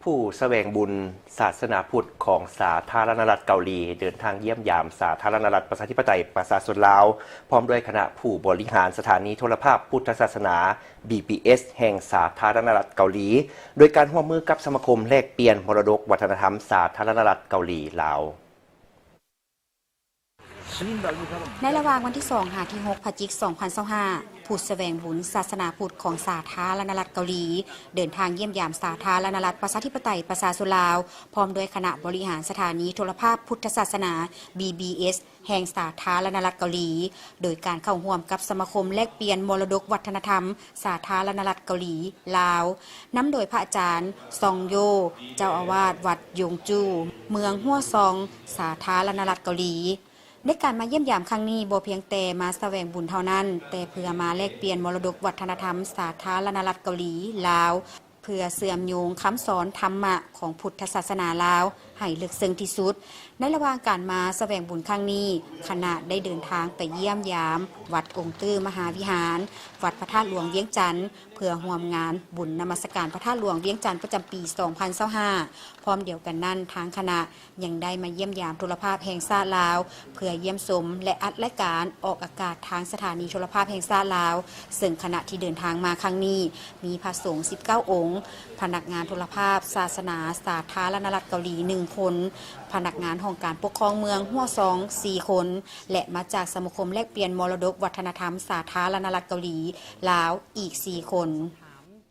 ผู้แสวงบุญศาสนาพุทธของสาธารณรัฐเกาหลีเดินทางเยี่ยมยามสาธารณรัฐประชาธิปไตยประชาชนลาวพร้อมด้วยคณะผู้บริหารสถานีโทรภาพพุทธศาสนา BPS แห่งสาธารณรัฐเกาหลีโดยการร่วมมือกับสมาคมแลกเปลี่ยนมรดกวัฒนธรรมสาธารณรัฐเกาหลีลาวในระหว่างวันที่2 ถึง 6 พฤศจิกายน 2025 ผู้แสวงบุญศาสนาพุทธของสาธารณรัฐเกาหลีเดินทางเยี่ยมยามสาธารณรัฐประชาธิปไตยประชาชนลาวพร้อมด้วยคณะบริหารสถานีโทรภาพพุทธศาสนา BBS แห่งสาธารณรัฐเกาหลีโดยการเข้าร่วมกับสมาคมแลกเปลี่ยนมรดกวัฒนธรรมสาธารณรัฐเกาหลีลาวนำโดยพระอาจารย์ซองโยเจ้าอาวาสวัดยงจูเมืองฮั่วซองสาธารณรัฐเกาหลีในการมาเยี่ยมยามครั้งนี้บ่เพียงแต่มาแสวงบุญเท่านั้นแต่เพื่อมาแลกเปลี่ยนมรดกวัฒนธรรมสาธารณรัฐเกาหลีลาวเพื่อเสื่อมโยงคำสอนธรรมะของพุทธศาสนาลาวให้ลึกซึ้งที่สุดในระหว่างการมาแสวงบุญครั้งนี้คณะได้เดินทางไปเยี่ยมยามวัดองค์ตื้อมหาวิหารวัดพระธาตุหลวงเวียงจันทร์เพื่อร่วมงานบุญนมัสการพระธาตุหลวงเวียงจันทร์ประจำปี 2025 พร้อมเดียวกันนั้นทางคณะยังได้มาเยี่ยมยามโทรภาพแห่งชาติลาวเพื่อเยี่ยมชมและอัดรายการออกอากาศทางสถานีโทรภาพแห่งชาติลาวซึ่งคณะที่เดินทางมาครั้งนี้มีพระสงฆ์19 องค์พนักงานโทรภาพศาสนาสาธารณรัฐเกาหลี1 คนพนักงานของการปกครองเมืองฮั่วซอง4 คนและมาจากสมาคมแลกเปลี่ยนมรดกวัฒนธรรมสาธารณรัฐเกาหลีลาวอีก4 คน